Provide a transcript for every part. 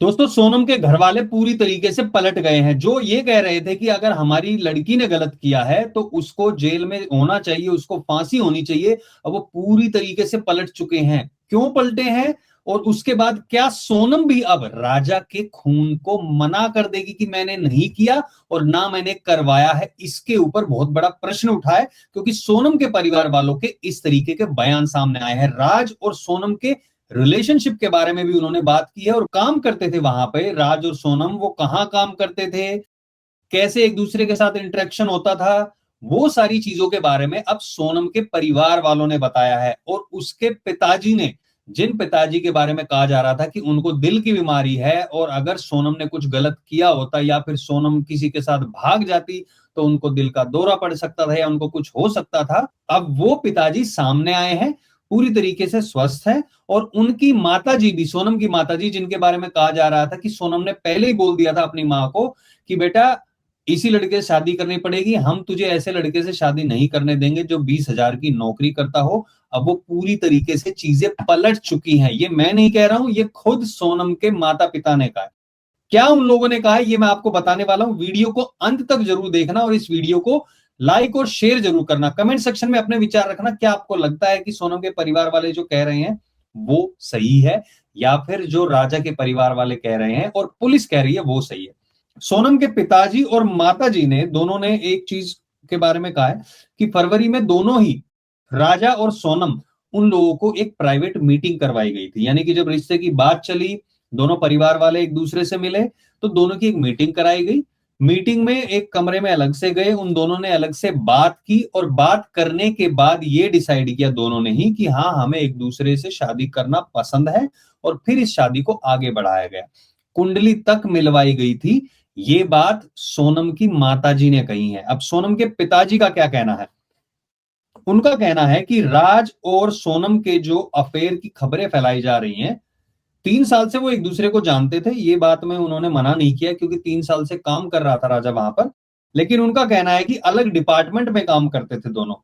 दोस्तों, सोनम के घर वाले पूरी तरीके से पलट गए हैं। जो ये कह रहे थे कि अगर हमारी लड़की ने गलत किया है तो उसको जेल में होना चाहिए, उसको फांसी होनी चाहिए, अब वो पूरी तरीके से पलट चुके हैं। क्यों पलटे हैं और उसके बाद क्या सोनम भी अब राजा के खून को मना कर देगी कि मैंने नहीं किया और ना मैंने करवाया है? इसके ऊपर बहुत बड़ा प्रश्न उठा है, क्योंकि सोनम के परिवार वालों के इस तरीके के बयान सामने आए हैं। राज और सोनम के रिलेशनशिप के बारे में भी उन्होंने बात की है और काम करते थे वहां पे राज और सोनम, वो कहाँ काम करते थे, कैसे एक दूसरे के साथ इंटरेक्शन होता था, वो सारी चीजों के बारे में अब सोनम के परिवार वालों ने बताया है। और उसके पिताजी ने, जिन पिताजी के बारे में कहा जा रहा था कि उनको दिल की बीमारी है और अगर सोनम ने कुछ गलत किया होता या फिर सोनम किसी के साथ भाग जाती तो उनको दिल का दौरा पड़ सकता था या उनको कुछ हो सकता था, अब वो पिताजी सामने आए हैं, पूरी तरीके से स्वस्थ है। और उनकी माताजी भी, सोनम की माताजी, जिनके बारे में कहा जा रहा था कि सोनम ने पहले ही बोल दिया था अपनी मां को कि बेटा इसी लड़के से शादी करनी पड़ेगी, हम तुझे ऐसे लड़के से शादी नहीं करने देंगे जो 20,000 की नौकरी करता हो। अब वो पूरी तरीके से चीजें पलट चुकी हैं। ये मैं नहीं कह रहा हूं, ये खुद सोनम के माता पिता ने कहा है। क्या उन लोगों ने कहा है ये मैं आपको बताने वाला हूं। वीडियो को अंत तक जरूर देखना और इस वीडियो को लाइक और शेयर जरूर करना। कमेंट सेक्शन में अपने विचार रखना, क्या आपको लगता है कि सोनम के परिवार वाले जो कह रहे हैं वो सही है या फिर जो राजा के परिवार वाले कह रहे हैं और पुलिस कह रही है वो सही है। सोनम के पिताजी और माताजी ने दोनों ने एक चीज के बारे में कहा है कि फरवरी में दोनों ही, राजा और सोनम, उन लोगों को एक प्राइवेट मीटिंग करवाई गई थी। यानी कि जब रिश्ते की बात चली, दोनों परिवार वाले एक दूसरे से मिले, तो दोनों की एक मीटिंग कराई गई। मीटिंग में एक कमरे में अलग से गए, उन दोनों ने अलग से बात की और बात करने के बाद ये डिसाइड किया दोनों ने ही कि हाँ, हमें एक दूसरे से शादी करना पसंद है। और फिर इस शादी को आगे बढ़ाया गया, कुंडली तक मिलवाई गई थी। ये बात सोनम की माताजी ने कही है। अब सोनम के पिताजी का क्या कहना है? उनका कहना है कि राज और सोनम के जो अफेयर की खबरें फैलाई जा रही हैं, 3 साल से वो एक दूसरे को जानते थे, ये बात में उन्होंने मना नहीं किया क्योंकि 3 साल से काम कर रहा था राजा वहां पर। लेकिन उनका कहना है कि अलग डिपार्टमेंट में काम करते थे दोनों।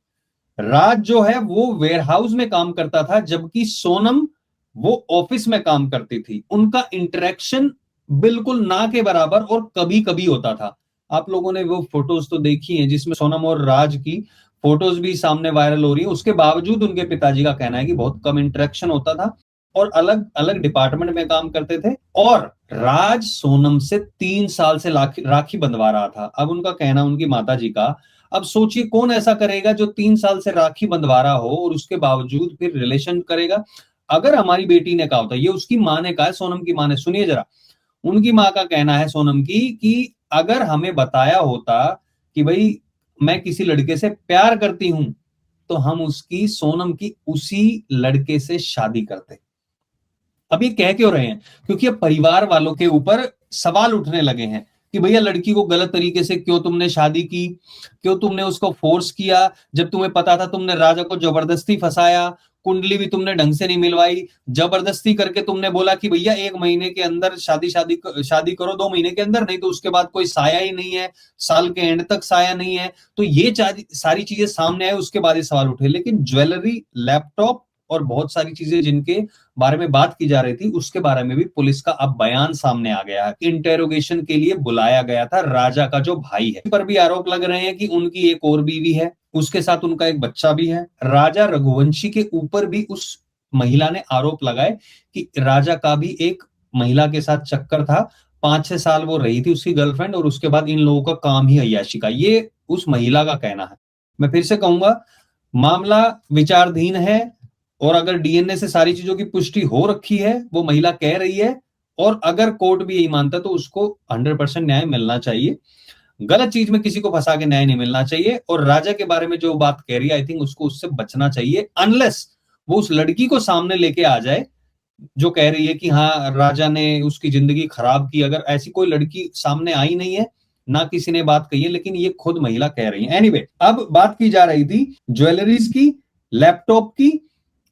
राज जो है वो वेयरहाउस में काम करता था, जबकि सोनम वो ऑफिस में काम करती थी। उनका इंटरेक्शन बिल्कुल ना के बराबर और कभी कभी होता था। आप लोगों ने वो फोटोज तो देखी हैं जिसमें सोनम और राज की फोटोज भी सामने वायरल हो रही है। उसके बावजूद उनके पिताजी का कहना है कि बहुत कम इंटरेक्शन होता था और अलग अलग डिपार्टमेंट में काम करते थे। और राज सोनम से 3 साल से राखी बंधवा रहा था। अब उनका कहना, उनकी माताजी का, अब सोचिए कौन ऐसा करेगा जो 3 साल से राखी बंधवा रहा हो और उसके बावजूद फिर रिलेशन करेगा। अगर हमारी बेटी ने कहा होता, ये उसकी माँ ने कहा है, सोनम की माँ ने, सुनिए जरा। उनकी माँ का कहना है सोनम की कि अगर हमें बताया होता कि भाई मैं किसी लड़के से प्यार करती हूं तो हम उसकी, सोनम की, उसी लड़के से शादी करते। अब ये कह क्यों रहे हैं? क्योंकि अब परिवार वालों के ऊपर सवाल उठने लगे हैं कि भैया लड़की को गलत तरीके से क्यों तुमने शादी की, क्यों तुमने उसको फोर्स किया, जब तुम्हें पता था तुमने राजा को जबरदस्ती फंसाया, कुंडली भी तुमने ढंग से नहीं मिलवाई, जबरदस्ती करके तुमने बोला कि भैया 1 महीने के अंदर शादी शादी शादी करो, 2 महीने के अंदर, नहीं तो उसके बाद कोई साया ही नहीं है, साल के एंड तक साया नहीं है। तो ये सारी चीजें सामने आए, उसके बाद ये सवाल उठे। लेकिन ज्वेलरी, लैपटॉप और बहुत सारी चीजें जिनके बारे में बात की जा रही थी, उसके बारे में भी पुलिस का अब बयान सामने आ गया है। इंटेरोगेशन के लिए बुलाया गया था राजा का जो भाई है, पर भी आरोप लग रहे हैं कि उनकी एक और बीवी है, उसके साथ उनका एक बच्चा भी है। राजा रघुवंशी के ऊपर भी उस महिला ने आरोप लगाए कि राजा का भी एक महिला के साथ चक्कर था, 5-6 साल वो रही थी उसकी गर्लफ्रेंड और उसके बाद इन लोगों का काम ही अय्याशी का। ये उस महिला का कहना है। मैं फिर से कहूंगा, मामला विचाराधीन है और अगर डीएनए से सारी चीजों की पुष्टि हो रखी है, वो महिला कह रही है, और अगर कोर्ट भी यही मानता है तो उसको 100% न्याय मिलना चाहिए। गलत चीज में किसी को फंसा के न्याय नहीं मिलना चाहिए। और राजा के बारे में जो बात कह रही है, आई थिंक उसको उससे बचना चाहिए, अनलेस वो उस लड़की को सामने लेके आ जाए जो कह रही है कि हाँ राजा ने उसकी जिंदगी खराब की। अगर ऐसी कोई लड़की सामने आई नहीं है, ना किसी ने बात कही है, लेकिन ये खुद महिला कह रही है। एनीवे, अब बात की जा रही थी ज्वेलरीज की, लैपटॉप की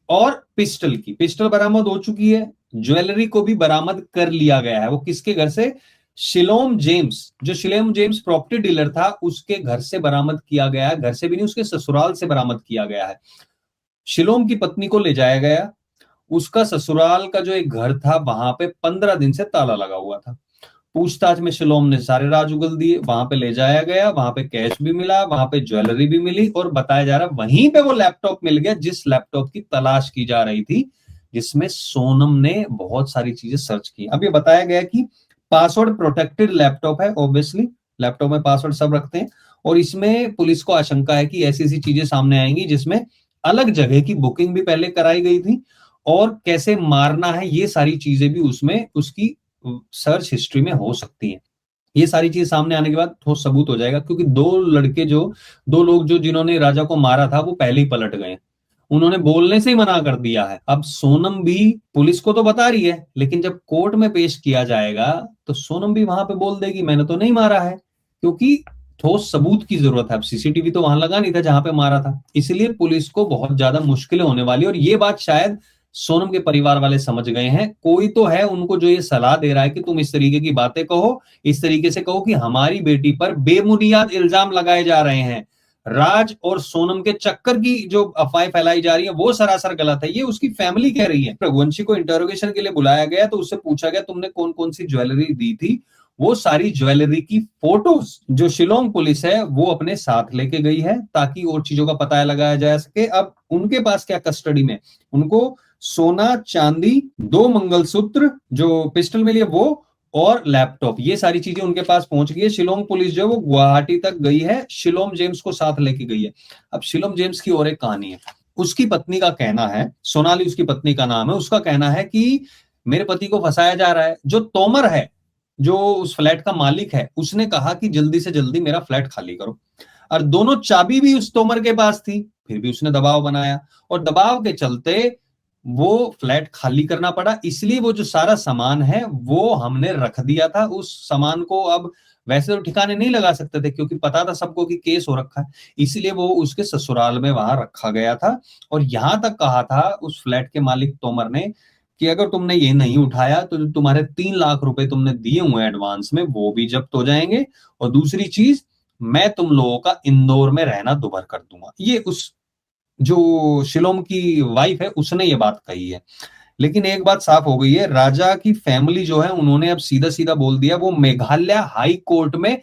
और पिस्टल की। पिस्टल बरामद हो चुकी है, ज्वेलरी को भी बरामद कर लिया गया है। वो किसके घर से? शिलोम जेम्स, जो शिलोम जेम्स प्रॉपर्टी डीलर था, उसके घर से बरामद किया गया है। घर से भी नहीं, उसके ससुराल से बरामद किया गया है। शिलोम की पत्नी को ले जाया गया, उसका ससुराल का जो एक घर था वहां पे 15 दिन से ताला लगा हुआ था। पूछताछ में शिलोम ने सारे राज उगल दिए। वहां पे ले जाया गया, वहां पे कैश भी मिला, वहां पे ज्वेलरी भी मिली, और बताया जा रहा है वहीं पे वो लैपटॉप मिल गया जिस लैपटॉप की तलाश की जा रही थी, जिसमें सोनम ने बहुत सारी चीजें सर्च की। अब ये बताया गया कि पासवर्ड प्रोटेक्टेड लैपटॉप है, ऑब्वियसली लैपटॉप में पासवर्ड सब रखते हैं, और इसमें पुलिस को आशंका है कि ऐसी ऐसी चीजें सामने आएंगी जिसमें अलग जगह की बुकिंग भी पहले कराई गई थी, और कैसे मारना है ये सारी चीजें भी उसमें उसकी सर्च हिस्ट्री में हो सकती है। ये सारी चीज सामने आने के बाद ठोस सबूत हो जाएगा, क्योंकि दो लोग जो जिन्होंने राजा को मारा था वो पहले ही पलट गए, उन्होंने बोलने से ही मना कर दिया है। अब सोनम भी पुलिस को तो बता रही है, लेकिन जब कोर्ट में पेश किया जाएगा तो सोनम भी वहां पे बोल देगी मैंने तो नहीं मारा है, क्योंकि ठोस सबूत की जरूरत है। अब सीसीटीवी तो वहां लगा नहीं था जहां पे मारा था, इसलिए पुलिस को बहुत ज्यादा मुश्किलें होने वाली। और ये बात शायद सोनम के परिवार वाले समझ गए हैं। कोई तो है उनको जो ये सलाह दे रहा है कि तुम इस तरीके की बातें कहो, इस तरीके से कहो कि हमारी बेटी पर बेबुनियाद इल्जाम लगाए जा रहे हैं। राज और सोनम के चक्कर की जो अफवाहें फैलाई जा रही है वो सरासर गलत है, ये उसकी फैमिली कह रही है। रघुवंशी को इंटरोगेशन के लिए बुलाया गया तो उससे पूछा गया तुमने कौन कौन सी ज्वेलरी दी थी। वो सारी ज्वेलरी की फोटोज जो शिलोंग पुलिस है वो अपने साथ लेके गई है, ताकि और चीजों का पता लगाया जा सके। अब उनके पास क्या कस्टडी में, उनको सोना चांदी, 2 मंगलसूत्र, जो पिस्टल मिली है वो, और लैपटॉप, ये सारी चीजें उनके पास पहुंच गई है। शिलोंग पुलिस जो है वो गुवाहाटी तक गई है, शिलोम जेम्स को साथ लेके गई है। अब शिलोम जेम्स की और एक कहानी है। उसकी पत्नी का कहना है, सोनाली उसकी पत्नी का नाम है, उसका कहना है कि मेरे पति को फंसाया जा रहा है। जो तोमर है, जो उस फ्लैट का मालिक है, उसने कहा कि जल्दी से जल्दी मेरा फ्लैट खाली करो, और दोनों चाबी भी उस तोमर के पास थी, फिर भी उसने दबाव बनाया, और दबाव के चलते वो फ्लैट खाली करना पड़ा। इसलिए वो जो सारा सामान है वो हमने रख दिया था। उस सामान को अब वैसे तो ठिकाने नहीं लगा सकते थे, क्योंकि पता था सबको कि केस हो रखा है, इसलिए वो उसके ससुराल में वहां रखा गया था। और यहां तक कहा था उस फ्लैट के मालिक तोमर ने कि अगर तुमने ये नहीं उठाया तो जो तुम्हारे 3 लाख रुपए तुमने दिए हुए एडवांस में वो भी जब्त हो जाएंगे, और दूसरी चीज मैं तुम लोगों का इंदौर में रहना दुभर कर दूंगा। ये उस जो शिलोम की वाइफ है उसने ये बात कही है। लेकिन एक बात साफ हो गई है, राजा की फैमिली जो है उन्होंने अब सीधा सीधा बोल दिया वो मेघालय हाई कोर्ट में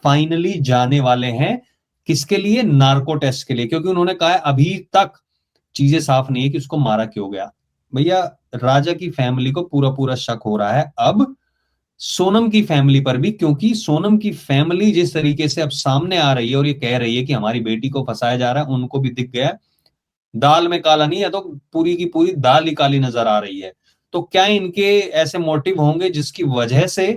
फाइनली जाने वाले हैं। किसके लिए? नार्को टेस्ट के लिए, क्योंकि उन्होंने कहा है अभी तक चीजें साफ नहीं है कि उसको मारा क्यों गया। भैया राजा की फैमिली को पूरा पूरा शक हो रहा है अब सोनम की फैमिली पर भी, क्योंकि सोनम की फैमिली जिस तरीके से अब सामने आ रही है और ये कह रही है कि हमारी बेटी को फंसाया जा रहा है, उनको भी दिख गया दाल में काला नहीं है तो पूरी की पूरी दाल ही काली नजर आ रही है। तो क्या इनके ऐसे मोटिव होंगे जिसकी वजह से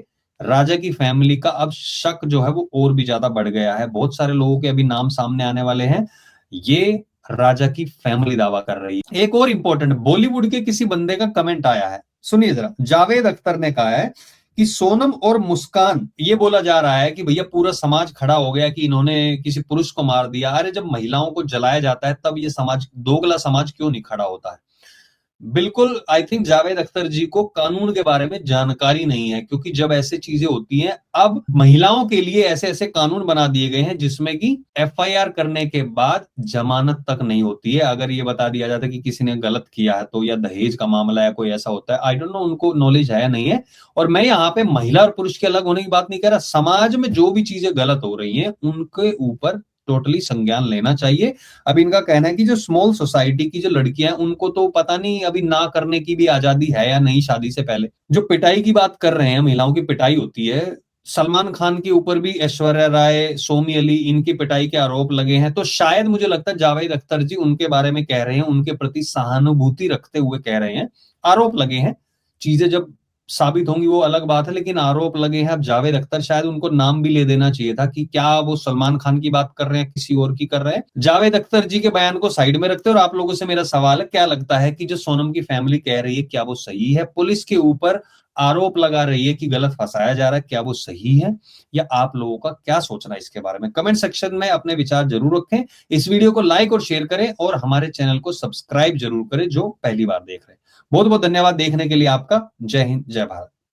राजा की फैमिली का अब शक जो है वो और भी ज्यादा बढ़ गया है। बहुत सारे लोगों के अभी नाम सामने आने वाले हैं, ये राजा की फैमिली दावा कर रही है। एक और इंपॉर्टेंट, बॉलीवुड के किसी बंदे का कमेंट आया है, सुनिए जरा। जावेद अख्तर ने कहा है कि सोनम और मुस्कान, ये बोला जा रहा है कि भैया पूरा समाज खड़ा हो गया कि इन्होंने किसी पुरुष को मार दिया। अरे जब महिलाओं को जलाया जाता है तब ये समाज, दोगला समाज क्यों नहीं खड़ा होता है? बिल्कुल, आई थिंक जावेद अख्तर जी को कानून के बारे में जानकारी नहीं है, क्योंकि जब ऐसे चीजें होती हैं, अब महिलाओं के लिए ऐसे ऐसे कानून बना दिए गए हैं जिसमें कि एफआईआर करने के बाद जमानत तक नहीं होती है। अगर ये बता दिया जाता है कि किसी ने गलत किया है तो, या दहेज का मामला है, कोई ऐसा होता है, आई डोंट नो, उनको नॉलेज है या नहीं है। और मैं यहाँ पे महिला और पुरुष के अलग होने की बात नहीं कह रहा, समाज में जो भी चीजें गलत हो रही हैं उनके ऊपर टोटली संज्ञान लेना चाहिए। अब इनका कहना है कि जो स्मॉल सोसाइटी की जो लड़कियां हैं उनको तो पता नहीं अभी ना करने की भी आजादी है या नहीं शादी से पहले। जो पिटाई की बात कर रहे हैं, महिलाओं की पिटाई होती है, सलमान खान के ऊपर भी ऐश्वर्या राय, सोमी अली, इनकी पिटाई के आरोप लगे हैं। तो शायद मुझे लगता है जावेद अख्तर जी उनके बारे में कह रहे हैं, उनके प्रति सहानुभूति रखते हुए कह रहे हैं। आरोप लगे हैं, चीजें जब साबित होंगी वो अलग बात है, लेकिन आरोप लगे हैं। अब जावेद अख्तर, शायद उनको नाम भी ले देना चाहिए था कि क्या वो सलमान खान की बात कर रहे हैं, किसी और की कर रहे हैं। जावेद अख्तर जी के बयान को साइड में रखते हैं, और आप लोगों से मेरा सवाल है, क्या लगता है कि जो सोनम की फैमिली कह रही है क्या वो सही है? पुलिस के ऊपर आरोप लगा रही है कि गलत फंसाया जा रहा है, क्या वो सही है? या आप लोगों का क्या सोचना है इसके बारे में? कमेंट सेक्शन में अपने विचार जरूर रखें। इस वीडियो को लाइक और शेयर करें, और हमारे चैनल को सब्सक्राइब जरूर करें जो पहली बार देख रहे हैं। बहुत बहुत धन्यवाद देखने के लिए आपका। जय हिंद, जय भारत।